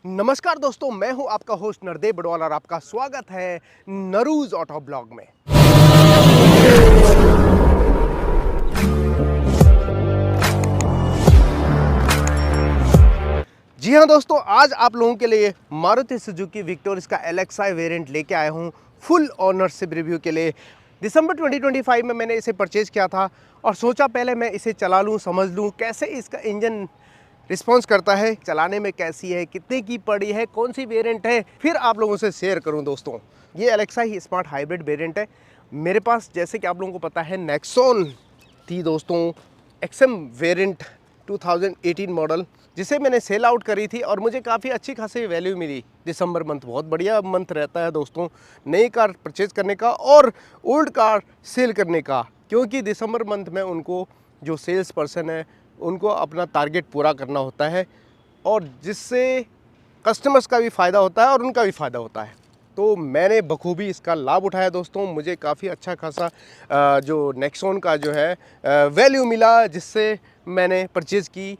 नमस्कार दोस्तों, मैं हूं आपका होस्ट नरदेव बड़वाल और आपका स्वागत है नरूज ऑटो ब्लॉग में। जी हां दोस्तों, आज आप लोगों के लिए मारुति सुजुकी विक्टोरिया का LXi वेरिएंट लेके आया हूं फुल ओनरशिप रिव्यू के लिए। दिसंबर 2025 में मैंने इसे परचेज़ किया था और सोचा पहले मैं इसे चला लूं, समझ लूं कैसे इसका इंजन रिस्पॉन्स करता है, चलाने में कैसी है, कितने की पड़ी है, कौन सी वेरिएंट है, फिर आप लोगों से शेयर करूं दोस्तों। ये LXi स्मार्ट हाइब्रिड वेरिएंट है। मेरे पास जैसे कि आप लोगों को पता है नेक्सॉन थी दोस्तों, XM वेरिएंट 2018 मॉडल, जिसे मैंने सेल आउट करी थी और मुझे काफ़ी अच्छी खासी वैल्यू मिली। दिसंबर मंथ बहुत बढ़िया मंथ रहता है दोस्तों नई कार परचेज़ करने का और ओल्ड कार सेल करने का, क्योंकि दिसंबर मंथ में उनको जो सेल्स पर्सन है उनको अपना टारगेट पूरा करना होता है और जिससे कस्टमर्स का भी फ़ायदा होता है और उनका भी फ़ायदा होता है। तो मैंने बखूबी इसका लाभ उठाया दोस्तों। मुझे काफ़ी अच्छा खासा जो नेक्सॉन का जो है वैल्यू मिला, जिससे मैंने परचेज़ की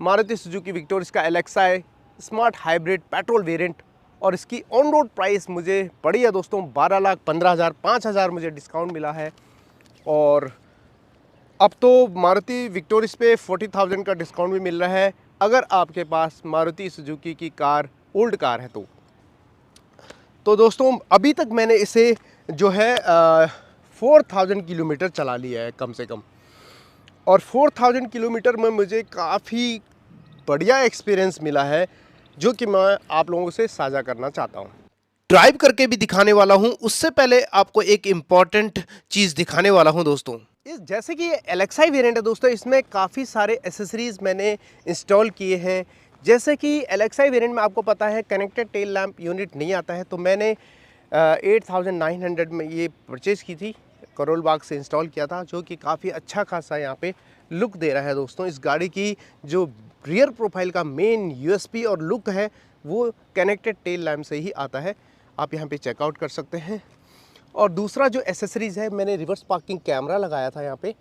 मारुति सुजुकी विक्टोरिया का LXi smart hybrid petrol variant. और इसकी ऑन रोड प्राइस मुझे पड़ी है दोस्तों 12,15,000, 5,000 मुझे डिस्काउंट मिला है। और अब तो मारुति विक्टोरिया पे 40,000 का डिस्काउंट भी मिल रहा है अगर आपके पास मारुति सुजुकी की कार ओल्ड कार है तो दोस्तों अभी तक मैंने इसे जो है 4,000 किलोमीटर चला लिया है कम से कम। और 4,000 किलोमीटर में मुझे काफ़ी बढ़िया एक्सपीरियंस मिला है, जो कि मैं आप लोगों से साझा करना चाहता हूँ। ड्राइव करके भी दिखाने वाला हूँ, उससे पहले आपको एक इम्पॉर्टेंट चीज़ दिखाने वाला हूँ दोस्तों। इस जैसे कि ये LXi वेरिएंट है दोस्तों, इसमें काफ़ी सारे एसेसरीज़ मैंने इंस्टॉल किए हैं। जैसे कि LXi वेरिएंट में आपको पता है कनेक्टेड टेल लैंप यूनिट नहीं आता है, तो मैंने 8,900 में ये परचेज़ की थी, करोल बाग से इंस्टॉल किया था, जो कि काफ़ी अच्छा खासा यहाँ पे लुक दे रहा है दोस्तों। इस गाड़ी की जो रियर प्रोफाइल का मेन USP और लुक है वो कनेक्टेड टेल लैंप से ही आता है, आप यहाँ पे चेकआउट कर सकते हैं। और दूसरा जो एसेसरीज़ है, मैंने रिवर्स पार्किंग कैमरा लगाया था यहाँ पे,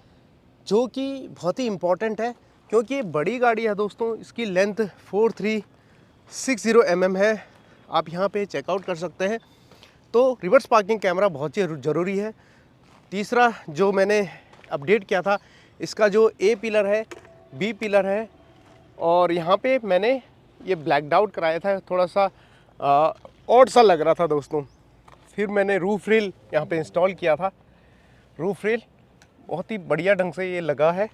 जो कि बहुत ही इम्पॉर्टेंट है क्योंकि ये बड़ी गाड़ी है दोस्तों। इसकी लेंथ 4360 mm है, आप यहाँ पे चेकआउट कर सकते हैं। तो रिवर्स पार्किंग कैमरा बहुत ही ज़रूरी है। तीसरा जो मैंने अपडेट किया था, इसका जो A पिलर है, B पिलर है, और यहाँ पे मैंने ये ब्लैक आउट कराया था, थोड़ा सा ऑड सा लग रहा था दोस्तों। फिर मैंने रूफ रेल यहाँ पे इंस्टॉल किया था। रूफ रेल बहुत ही बढ़िया ढंग से ये लगा है।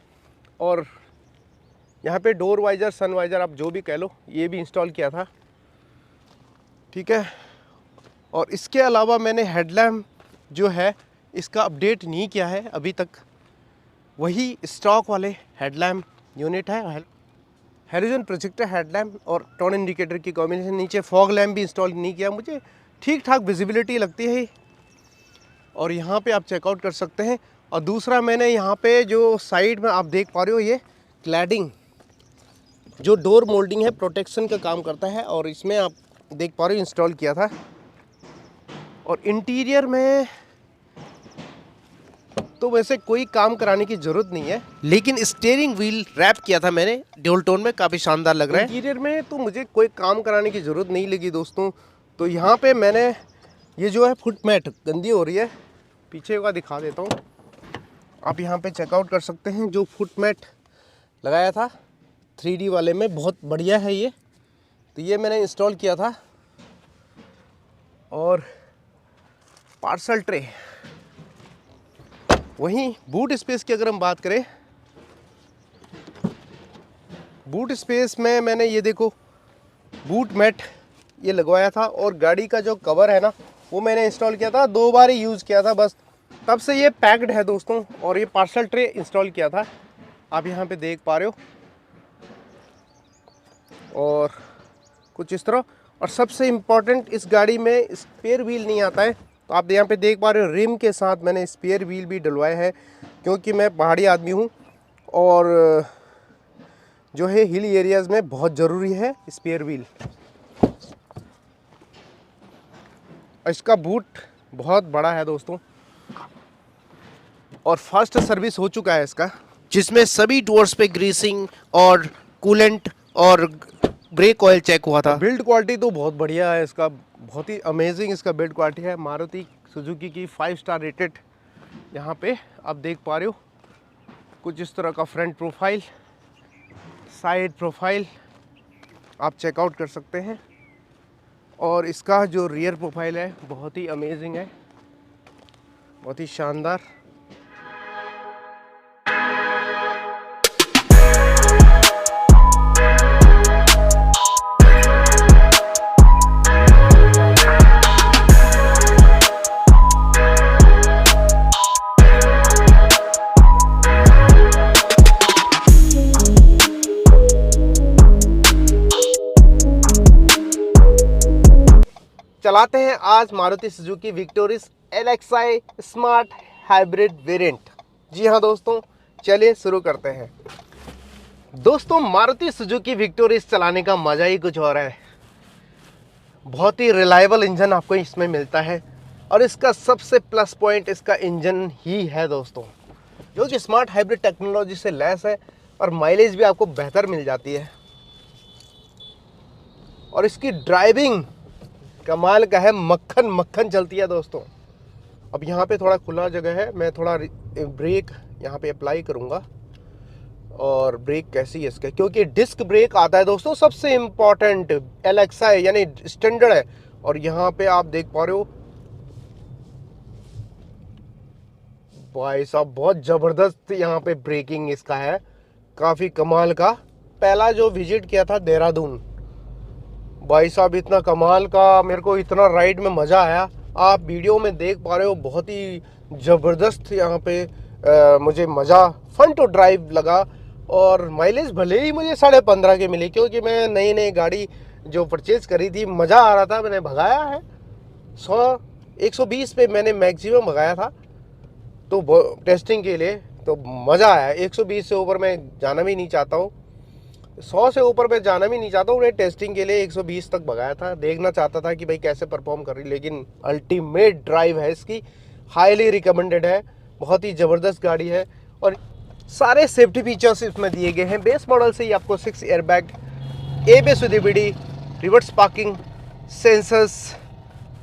और यहाँ पे डोर वाइज़र, सन वाइज़र, आप जो भी कह लो, ये भी इंस्टॉल किया था, ठीक है। और इसके अलावा मैंने हेडलैम्प जो है इसका अपडेट नहीं किया है अभी तक, वही स्टॉक वाले हेडलैम्प यूनिट है। हेलोजन प्रोजेक्टर हेडलैम्प और टर्न इंडिकेटर की कॉम्बिनेशन। नीचे फॉग लैम्प भी इंस्टॉल नहीं किया, मुझे ठीक ठाक विजिबिलिटी लगती है। और यहाँ पे आप चेकआउट कर सकते हैं। और दूसरा मैंने यहाँ पे जो साइड में आप देख पा रहे हो, ये क्लैडिंग जो डोर मोल्डिंग है, प्रोटेक्शन का काम करता है, और इसमें आप देख पा रहे हो इंस्टॉल किया था। और इंटीरियर में तो वैसे कोई काम कराने की ज़रूरत नहीं है, लेकिन स्टीयरिंग व्हील रैप किया था मैंने ड्यूल टोन में, काफ़ी शानदार लग रहा है। इंटीरियर में तो मुझे कोई काम कराने की ज़रूरत नहीं लगी दोस्तों। तो यहाँ पे मैंने ये जो है फुट मैट गंदी हो रही है, पीछे का दिखा देता हूँ, आप यहाँ पे चेकआउट कर सकते हैं। जो फुट मैट लगाया था 3D वाले में, बहुत बढ़िया है ये, तो ये मैंने इंस्टॉल किया था। और पार्सल ट्रे, वहीं बूट स्पेस की अगर हम बात करें, बूट स्पेस में मैंने ये देखो बूट मैट ये लगवाया था। और गाड़ी का जो कवर है ना, वो मैंने इंस्टॉल किया था, 2 बार ही यूज़ किया था बस, तब से ये पैक्ड है दोस्तों। और ये पार्सल ट्रे इंस्टॉल किया था, आप यहाँ पे देख पा रहे हो, और कुछ इस तरह। और सबसे इम्पॉर्टेंट, इस गाड़ी में स्पेयर व्हील नहीं आता है, तो आप यहाँ पे देख पा रहे हो रिम के साथ मैंने स्पेयर व्हील भी डलवाए हैं, क्योंकि मैं पहाड़ी आदमी हूँ और जो है हिल एरियाज़ में बहुत ज़रूरी है स्पेयर व्हील। इसका बूट बहुत बड़ा है दोस्तों, और फर्स्ट सर्विस हो चुका है इसका, जिसमें सभी डोर्स पे ग्रीसिंग और कूलेंट और ब्रेक ऑयल चेक हुआ था। बिल्ड क्वालिटी तो बहुत बढ़िया है इसका, बहुत ही अमेजिंग इसका बिल्ड क्वालिटी है। मारुति सुजुकी की 5 स्टार रेटेड। यहाँ पे आप देख पा रहे हो कुछ इस तरह का फ्रंट प्रोफाइल, साइड प्रोफाइल आप चेकआउट कर सकते हैं। और इसका जो रियर प्रोफाइल है बहुत ही अमेजिंग है, बहुत ही शानदार। चलाते हैं आज Maruti Suzuki Victoris LXi smart hybrid variant. जी हाँ दोस्तों, चलिए शुरू करते हैं। दोस्तों, मारुति सुजुकी विक्टोरिस चलाने का मज़ा ही कुछ और है। बहुत ही रिलायबल इंजन आपको इसमें मिलता है और इसका सबसे प्लस पॉइंट इसका इंजन ही है दोस्तों, जो कि स्मार्ट हाइब्रिड टेक्नोलॉजी से लैस है और माइलेज भी आपको बेहतर मिल जाती है। और इसकी ड्राइविंग कमाल का है, मक्खन मक्खन चलती है दोस्तों। अब यहाँ पे थोड़ा खुला जगह है, मैं थोड़ा ब्रेक यहाँ पे अप्लाई करूँगा। और ब्रेक कैसी है इसका, क्योंकि डिस्क ब्रेक आता है दोस्तों, सबसे इम्पॉर्टेंट LXi यानी स्टैंडर्ड है। और यहाँ पे आप देख पा रहे हो भाई साहब, बहुत ज़बरदस्त यहाँ पे ब्रेकिंग इसका है, काफ़ी कमाल का। पहला जो विजिट किया था देहरादून, भाई साहब इतना कमाल का, मेरे को इतना राइड में मज़ा आया। आप वीडियो में देख पा रहे हो, बहुत ही ज़बरदस्त यहाँ पे मुझे मज़ा, फन टू ड्राइव लगा। और माइलेज भले ही मुझे 15.5 के मिले, क्योंकि मैं नई नई गाड़ी जो परचेज़ करी थी, मज़ा आ रहा था, मैंने भगाया है 120 पे मैंने मैक्सिमम भगाया था तो टेस्टिंग के लिए, तो मज़ा आया। 120 से ऊपर मैं जाना भी नहीं चाहता हूँ, 100 से ऊपर मैं जाना भी नहीं चाहता हूँ। उन्हें टेस्टिंग के लिए 120 तक भगाया था, देखना चाहता था कि भाई कैसे परफॉर्म कर रही। लेकिन अल्टीमेट ड्राइव है इसकी, हाईली रिकमेंडेड है, बहुत ही ज़बरदस्त गाड़ी है। और सारे सेफ्टी फीचर्स इसमें दिए गए हैं। बेस मॉडल से ही आपको 6 airbag, ABS with ABD, reverse parking sensors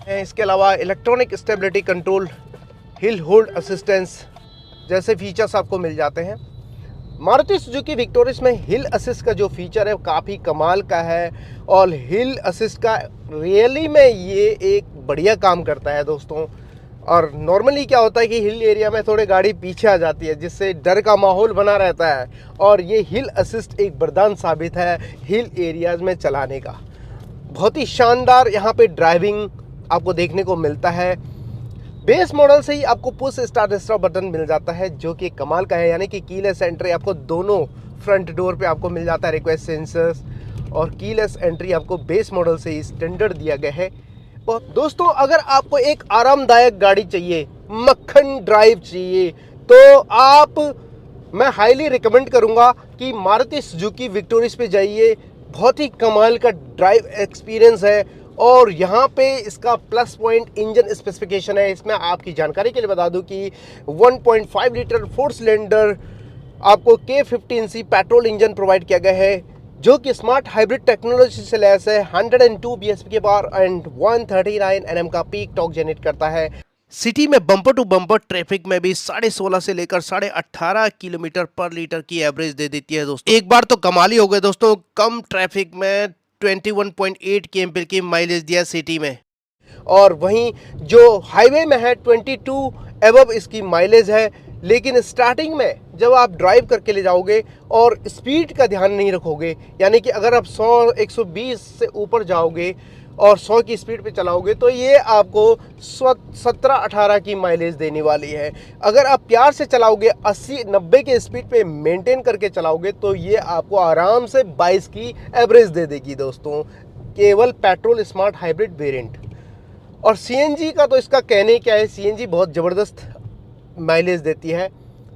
हैं। इसके अलावा electronic stability control, hill hold assistance जैसे फीचर्स आपको मिल जाते हैं। मारुति सुजुकी विक्टोरिस में हिल असिस्ट का जो फीचर है काफ़ी कमाल का है। और हिल असिस्ट का रियली में ये एक बढ़िया काम करता है दोस्तों। और नॉर्मली क्या होता है कि हिल एरिया में थोड़े गाड़ी पीछे आ जाती है, जिससे डर का माहौल बना रहता है। और ये हिल असिस्ट एक वरदान साबित है हिल एरियाज़ में चलाने का। बहुत ही शानदार यहाँ पे ड्राइविंग आपको देखने को मिलता है। बेस मॉडल से ही आपको पुश स्टार्ट स्टॉप बटन मिल जाता है, जो कि कमाल का है, यानी कि कीलेस एंट्री आपको दोनों फ्रंट डोर पे आपको मिल जाता है, रिक्वेस्ट सेंसर्स और कीलेस एंट्री आपको बेस मॉडल से ही स्टैंडर्ड दिया गया है। तो दोस्तों, अगर आपको एक आरामदायक गाड़ी चाहिए, मक्खन ड्राइव चाहिए, तो मैं हाईली रिकमेंड करूँगा कि मारुति सुजुकी विक्टोरिस पे जाइए। बहुत ही कमाल का ड्राइव एक्सपीरियंस है। और यहाँ पे इसका प्लस पॉइंट इंजन स्पेसिफिकेशन है। इसमें आपकी जानकारी के लिए बता दूं कि 1.5 लीटर 4 सिलेंडर आपको K15C पेट्रोल इंजन प्रोवाइड किया गया है, जो कि स्मार्ट हाइब्रिड टेक्नोलॉजी से लैस है। 102 bhp के पावर एंड 139 Nm का पीक टॉर्क जनरेट करता है। सिटी में बम्पर टू बम्पर ट्रैफिक में भी 16.5 से लेकर 18.5 किलोमीटर पर लीटर की एवरेज दे देती है दोस्तों। एक बार तो कमाल ही हो गए दोस्तों, कम ट्रैफिक में 21.8 kmph की माइलेज दिया सिटी में। और वहीं जो हाईवे में है 22 एबव इसकी माइलेज है। लेकिन स्टार्टिंग में जब आप ड्राइव करके ले जाओगे और स्पीड का ध्यान नहीं रखोगे, यानी कि अगर आप 100-120 से ऊपर जाओगे और 100 की स्पीड पे चलाओगे, तो ये आपको 17-18 की माइलेज देने वाली है। अगर आप प्यार से चलाओगे, 80-90 के स्पीड पे मेंटेन करके चलाओगे, तो ये आपको आराम से 22 की एवरेज दे देगी दोस्तों, केवल पेट्रोल स्मार्ट हाइब्रिड वेरिएंट। और CNG का तो इसका कहने क्या है, CNG बहुत ज़बरदस्त माइलेज देती है,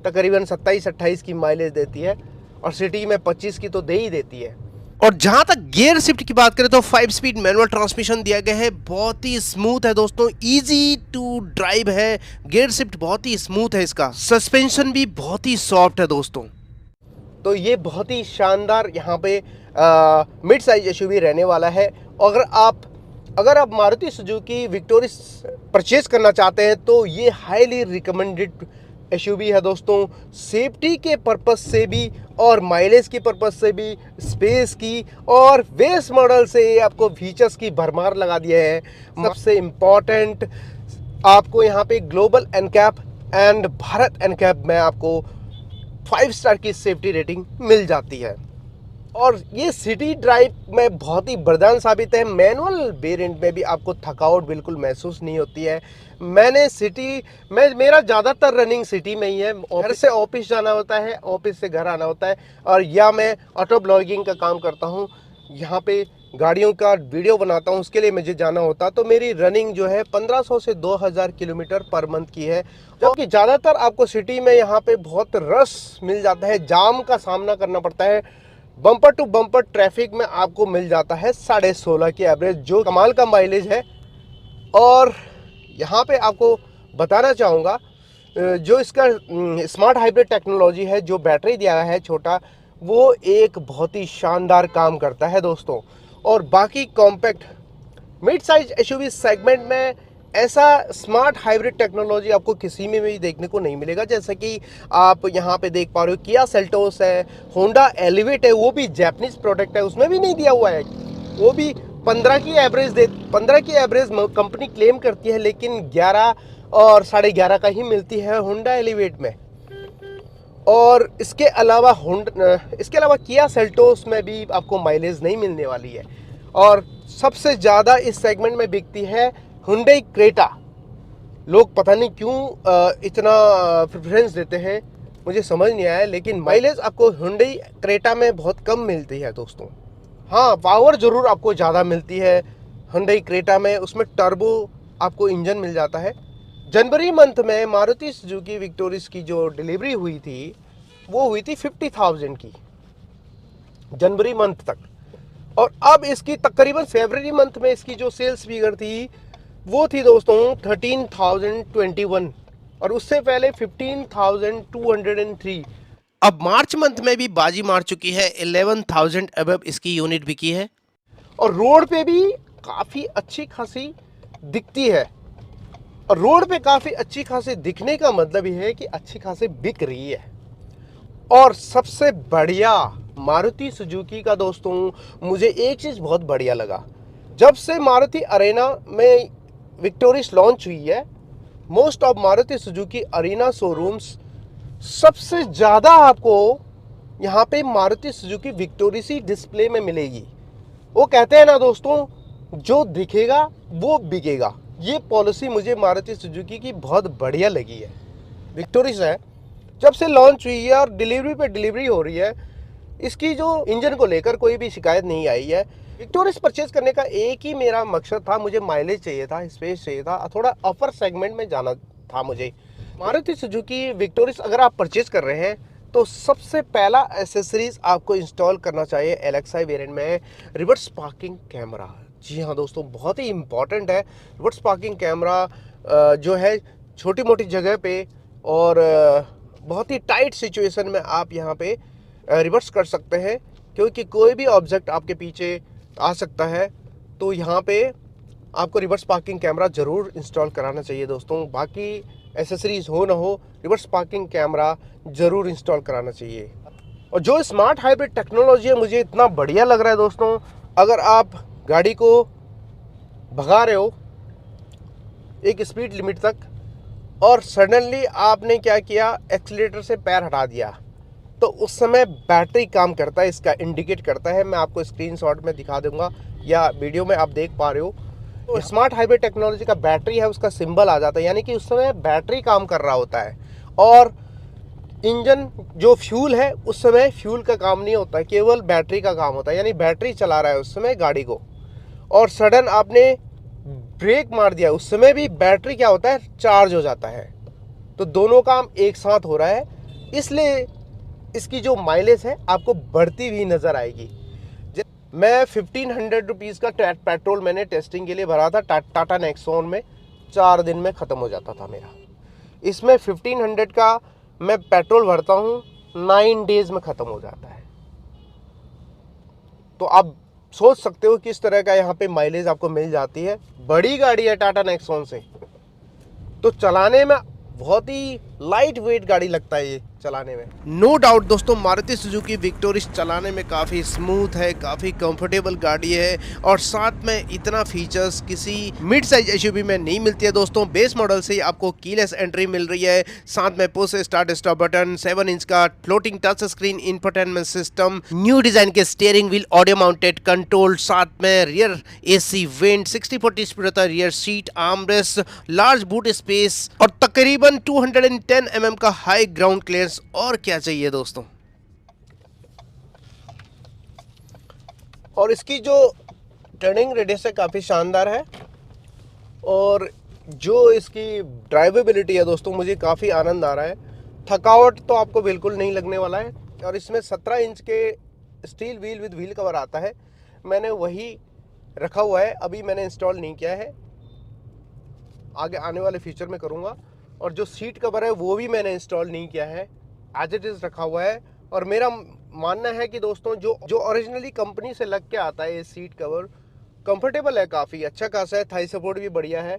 तकरीबन 27-28 की माइलेज देती है, और सिटी में 25 की तो दे ही देती है। और जहां तक गियर शिफ्ट की बात करें तो 5 स्पीड मैनुअल ट्रांसमिशन दिया गया है, बहुत ही स्मूथ है दोस्तों, इजी टू ड्राइव है। गियर शिफ्ट बहुत ही स्मूथ है, इसका सस्पेंशन भी बहुत ही सॉफ्ट है दोस्तों। तो ये बहुत ही शानदार यहाँ पे मिड साइज एसयूवी रहने वाला है। अगर आप मारुति सुजुकी विक्टोरिस परचेज करना चाहते हैं तो ये हाईली रिकमेंडेड एसयूवी है दोस्तों, सेफ्टी के पर्पस से भी और माइलेज की पर्पस से भी, स्पेस की और बेस मॉडल से आपको फीचर्स की भरमार लगा दिए हैं। सबसे इम्पॉर्टेंट, आपको यहाँ पे global NCAP and Bharat NCAP में आपको 5 स्टार की सेफ्टी रेटिंग मिल जाती है और ये सिटी ड्राइव में बहुत ही वरदान साबित है। मैनुअल वेरिएंट में भी आपको थकावट बिल्कुल महसूस नहीं होती है। मेरा ज़्यादातर रनिंग सिटी में ही है। घर से ऑफिस जाना होता है, ऑफिस से घर आना होता है, और या मैं ऑटो ब्लॉगिंग का काम करता हूँ, यहाँ पे गाड़ियों का वीडियो बनाता हूँ, उसके लिए मुझे जाना होता है। तो मेरी रनिंग जो है 1500 से 2000 किलोमीटर पर मंथ की है, जबकि ज़्यादातर आपको सिटी में यहाँ पे बहुत रश मिल जाता है, जाम का सामना करना पड़ता है। बम्पर टू बम्पर ट्रैफिक में आपको मिल जाता है 16.5 की एवरेज, जो कमाल का माइलेज है। और यहाँ पे आपको बताना चाहूँगा, जो इसका स्मार्ट हाइब्रिड टेक्नोलॉजी है, जो बैटरी दिया है छोटा, वो एक बहुत ही शानदार काम करता है दोस्तों। और बाकी compact mid size SUV segment में ऐसा स्मार्ट हाइब्रिड टेक्नोलॉजी आपको किसी में भी देखने को नहीं मिलेगा। जैसा कि आप यहाँ पे देख पा रहे हो, किया सेल्टोस है, होंडा एलिवेट है, वो भी जापानीज प्रोडक्ट है, उसमें भी नहीं दिया हुआ है। वो भी 15 की एवरेज कंपनी क्लेम करती है, लेकिन 11 और 11.5 का ही मिलती है होंडा एलिवेट में। और इसके अलावा किया सेल्टोस में भी आपको माइलेज नहीं मिलने वाली है। और सबसे ज़्यादा इस सेगमेंट में बिकती है हुंडई क्रेटा। लोग पता नहीं क्यों इतना प्रेफरेंस देते हैं, मुझे समझ नहीं आया, लेकिन माइलेज आपको हुंडई क्रेटा में बहुत कम मिलती है दोस्तों। हाँ, पावर ज़रूर आपको ज़्यादा मिलती है हुंडई क्रेटा में, उसमें टर्बो आपको इंजन मिल जाता है। जनवरी मंथ में मारुति सुजुकी विक्टोरिस की जो डिलीवरी हुई थी, वो हुई थी 50,000 की जनवरी मंथ तक, और अब इसकी तकरीबन फरवरी मंथ में इसकी जो सेल्स फिगर थी वो थी दोस्तों 13,021, और उससे पहले 15,203। अब मार्च मंथ में भी बाजी मार चुकी है, 11,000 अबव इसकी यूनिट बिकी है, और रोड पे भी काफ़ी अच्छी खासी दिखती है। और रोड पे काफ़ी अच्छी खासी दिखने का मतलब ये है कि अच्छी खासी बिक रही है। और सबसे बढ़िया मारुति सुजुकी का दोस्तों, मुझे एक चीज़ बहुत बढ़िया लगा, जब से मारुति अरेना में विक्टोरिस लॉन्च हुई है, most of Maruti Suzuki Arena showrooms सबसे ज़्यादा आपको यहाँ पे मारुति सुजुकी विक्टोरिस ही डिस्प्ले में मिलेगी। वो कहते हैं ना दोस्तों, जो दिखेगा वो बिकेगा। ये पॉलिसी मुझे मारुति सुजुकी की बहुत बढ़िया लगी है। विक्टोरिस है, जब से लॉन्च हुई है और डिलीवरी पे डिलीवरी हो रही है, इसकी जो इंजन को लेकर कोई भी शिकायत नहीं आई है। विक्टोरिस परचेज करने का एक ही मेरा मकसद था, मुझे माइलेज चाहिए था, स्पेस चाहिए था, थोड़ा अपर सेगमेंट में जाना था मुझे। मारुति सुजुकी विक्टोरिस अगर आप परचेज कर रहे हैं तो सबसे पहला एसेसरीज आपको इंस्टॉल करना चाहिए एलेक्साई वेरिएंट में, रिवर्स पार्किंग कैमरा। जी हाँ दोस्तों, बहुत ही इम्पॉर्टेंट है रिवर्स पार्किंग कैमरा, जो है छोटी मोटी जगह पे और बहुत ही टाइट सिचुएशन में आप यहाँ पे रिवर्स कर सकते हैं, क्योंकि कोई भी ऑब्जेक्ट आपके पीछे आ सकता है। तो यहाँ पे आपको रिवर्स पार्किंग कैमरा ज़रूर इंस्टॉल कराना चाहिए दोस्तों। बाकी एसेसरीज हो ना हो, रिवर्स पार्किंग कैमरा ज़रूर इंस्टॉल कराना चाहिए। और जो स्मार्ट हाइब्रिड टेक्नोलॉजी है, मुझे इतना बढ़िया लग रहा है दोस्तों। अगर आप गाड़ी को भगा रहे हो एक स्पीड लिमिट तक और सडनली आपने क्या किया, एक्सीलेटर से पैर हटा दिया, तो उस समय बैटरी काम करता है, इसका इंडिकेट करता है। मैं आपको स्क्रीनशॉट में दिखा दूंगा या वीडियो में आप देख पा रहे हो। तो स्मार्ट हाइब्रिड टेक्नोलॉजी का बैटरी है, उसका सिंबल आ जाता है, यानी कि उस समय बैटरी काम कर रहा होता है। और इंजन जो फ्यूल है, उस समय फ्यूल का काम नहीं होता है, केवल बैटरी का काम होता है, यानी बैटरी चला रहा है उस समय गाड़ी को। और सडन आपने ब्रेक मार दिया, उस समय भी बैटरी क्या होता है, चार्ज हो जाता है। तो दोनों काम एक साथ हो रहा है, इसलिए इसकी जो माइलेज है आपको बढ़ती हुई नज़र आएगी। मैं 1500 रुपीज़ का पेट्रोल मैंने टेस्टिंग के लिए भरा था टाटा नेक्सॉन में, 4 दिन में ख़त्म हो जाता था मेरा। इसमें 1500 का मैं पेट्रोल भरता हूँ, 9 डेज़ में ख़त्म हो जाता है। तो आप सोच सकते हो किस तरह का यहाँ पे माइलेज आपको मिल जाती है। बड़ी गाड़ी है टाटा नेक्सॉन से, तो चलाने में बहुत ही लाइट वेट गाड़ी लगता है ये चलाने में। नो डाउट दोस्तों, मारुति सुजुकी विक्टोरिस चलाने में काफ़ी स्मूथ है, काफ़ी कंफर्टेबल गाड़ी है और साथ में इतना फीचर्स किसी मिड साइज एसयूवी में नहीं मिलती है दोस्तों। बेस मॉडल से ही आपको कीलेस एंट्री मिल रही है, साथ में push start stop button, 7 inch का floating touch screen infotainment system, new design के steering wheel audio mounted control, साथ में rear AC vent, 60/40 split rear seat, armrest, large boot space और तकरीबन 210 mm का हाई ग्राउंड क्लियरेंस। और क्या चाहिए दोस्तों। और इसकी जो टर्निंग रेडियस है काफ़ी शानदार है और जो इसकी ड्राइवेबिलिटी है दोस्तों, मुझे काफ़ी आनंद आ रहा है। थकावट तो आपको बिल्कुल नहीं लगने वाला है। और इसमें 17 इंच के steel wheel with wheel cover आता है, मैंने वही रखा हुआ है, अभी मैंने इंस्टॉल नहीं किया है, आगे आने वाले फ्यूचर में करूँगा। और जो सीट कवर है वो भी मैंने इंस्टॉल नहीं किया है, एज इट इज़ रखा हुआ है। और मेरा मानना है कि दोस्तों जो ओरिजिनली कंपनी से लग के आता है ये सीट कवर कंफर्टेबल है, काफ़ी अच्छा खासा है, थाई सपोर्ट भी बढ़िया है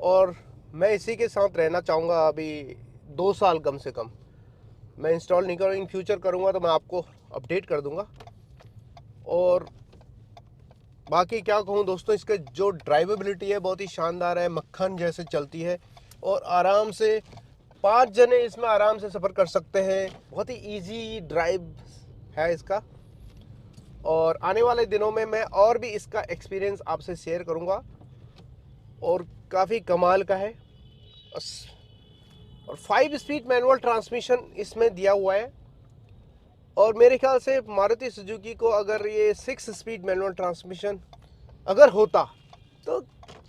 और मैं इसी के साथ रहना चाहूँगा अभी 2 साल कम से कम। मैं इंस्टॉल नहीं करूँ, इन फ्यूचर करूँगा तो मैं आपको अपडेट कर दूँगा। और बाकी क्या कहूँ दोस्तों, इसके जो ड्राइवेबिलिटी है बहुत ही शानदार है, मक्खन जैसे चलती है और आराम से 5 जने इसमें आराम से सफ़र कर सकते हैं। बहुत ही इजी ड्राइव है इसका और आने वाले दिनों में मैं और भी इसका एक्सपीरियंस आपसे शेयर करूंगा और काफ़ी कमाल का है। और 5 स्पीड मैनुअल ट्रांसमिशन इसमें दिया हुआ है और मेरे ख्याल से मारुति सुजुकी को अगर ये 6 स्पीड मैनुअल ट्रांसमिशन अगर होता तो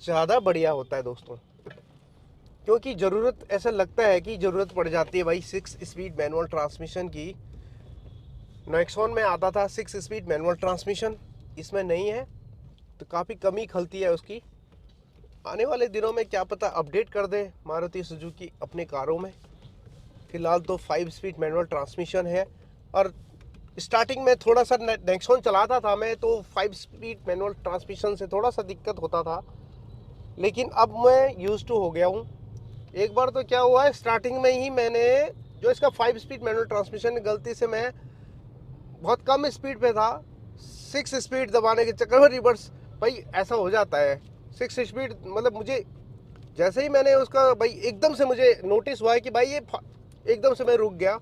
ज़्यादा बढ़िया होता है दोस्तों, क्योंकि ज़रूरत ऐसा लगता है कि ज़रूरत पड़ जाती है भाई 6 स्पीड मैनुअल ट्रांसमिशन की। नेक्सॉन में आता था 6 स्पीड मैनुअल ट्रांसमिशन, इसमें नहीं है तो काफ़ी कमी खलती है उसकी। आने वाले दिनों में क्या पता अपडेट कर दे मारुति सुजुकी अपने कारों में। फ़िलहाल तो 5 स्पीड मैनुअल ट्रांसमिशन है और स्टार्टिंग में थोड़ा सा नेक्सॉन चलाता था मैं तो 5 स्पीड मैनुअल ट्रांसमिशन से थोड़ा सा दिक्कत होता था, लेकिन अब मैं यूज़ टू हो गया हूँ। एक बार तो क्या हुआ है, स्टार्टिंग में ही मैंने जो इसका 5 स्पीड मैनुअल ट्रांसमिशन गलती से मैं बहुत कम स्पीड पे था, 6 स्पीड दबाने के चक्कर में रिवर्स भाई ऐसा हो जाता है। 6 स्पीड मतलब मुझे जैसे ही मैंने उसका भाई एकदम से मुझे नोटिस हुआ है कि भाई ये एकदम से मैं रुक गया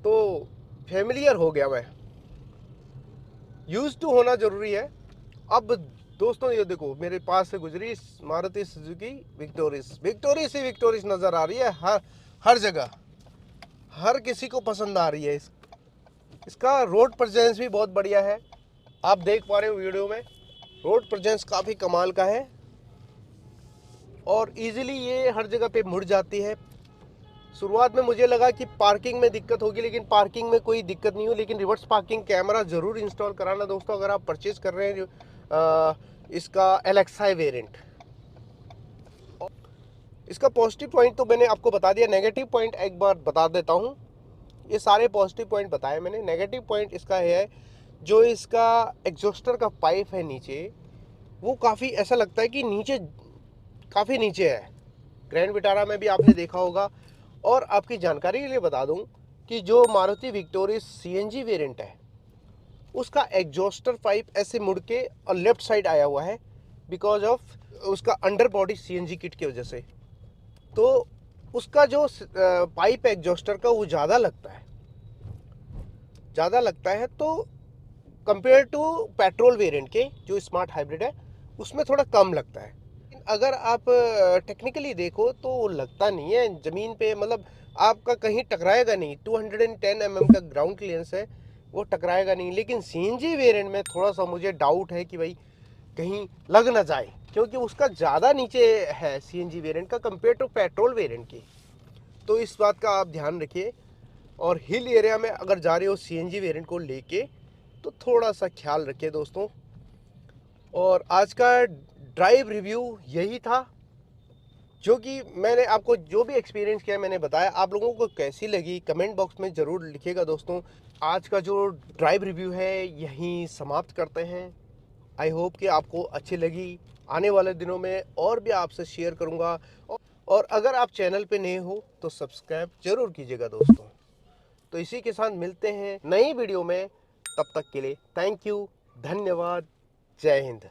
तो फेमिलियर हो गया, मैं यूज टू होना ज़रूरी है। अब दोस्तों ये देखो मेरे पास से गुजरी मारुति सुजुकी विक्टोरिस ही विक्टोरिस नज़र आ रही है हर जगह, हर किसी को पसंद आ रही है। इसका रोड प्रेजेंस भी बहुत बढ़िया है, आप देख पा रहे हो वीडियो में, रोड प्रेजेंस काफ़ी कमाल का है और इजीली ये हर जगह पे मुड़ जाती है। शुरुआत में मुझे लगा कि पार्किंग में दिक्कत होगी, लेकिन पार्किंग में कोई दिक्कत नहीं हो। लेकिन रिवर्स पार्किंग कैमरा ज़रूर इंस्टॉल कराना दोस्तों अगर आप परचेज कर रहे हैं इसका एलेक्साई वेरिएंट। इसका पॉजिटिव पॉइंट तो मैंने आपको बता दिया, नेगेटिव पॉइंट एक बार बता देता हूँ। ये सारे पॉजिटिव पॉइंट बताए मैंने। नेगेटिव पॉइंट इसका है जो इसका एग्जॉस्टर का पाइप है नीचे, वो काफ़ी ऐसा लगता है कि नीचे काफ़ी नीचे है। ग्रैंड विटारा में भी आपने देखा होगा। और आपकी जानकारी के लिए बता दूं कि जो मारुति विक्टोरिस सीएनजी वेरिएंट है उसका एग्जॉस्टर पाइप ऐसे मुड़ के और लेफ्ट साइड आया हुआ है बिकॉज ऑफ उसका अंडर बॉडी सीएनजी किट की वजह से। तो उसका जो पाइप है एग्जॉस्टर का वो ज़्यादा लगता है तो कंपेयर टू पेट्रोल वेरिएंट के जो स्मार्ट हाइब्रिड है उसमें थोड़ा कम लगता है। अगर आप टेक्निकली देखो तो लगता नहीं है ज़मीन पे, मतलब आपका कहीं टकराएगा नहीं। 210 mm का ग्राउंड क्लियरेंस है, वो टकराएगा नहीं। लेकिन सीएनजी वेरिएंट में थोड़ा सा मुझे डाउट है कि भाई कहीं लग ना जाए, क्योंकि उसका ज़्यादा नीचे है सीएनजी वेरिएंट का कंपेयर टू पेट्रोल वेरिएंट की। तो इस बात का आप ध्यान रखिए और हिल एरिया में अगर जा रहे हो सीएनजी वेरिएंट को लेके तो थोड़ा सा ख्याल रखिए दोस्तों। और आज का ड्राइव रिव्यू यही था, जो कि मैंने आपको जो भी एक्सपीरियंस किया मैंने बताया। आप लोगों को कैसी लगी कमेंट बॉक्स में ज़रूर लिखिएगा दोस्तों। आज का जो ड्राइव रिव्यू है यहीं समाप्त करते हैं। आई होप कि आपको अच्छी लगी। आने वाले दिनों में और भी आपसे शेयर करूंगा, और अगर आप चैनल पे नए हो तो सब्सक्राइब जरूर कीजिएगा दोस्तों। तो इसी के साथ मिलते हैं नई वीडियो में, तब तक के लिए थैंक यू, धन्यवाद, जय हिंद।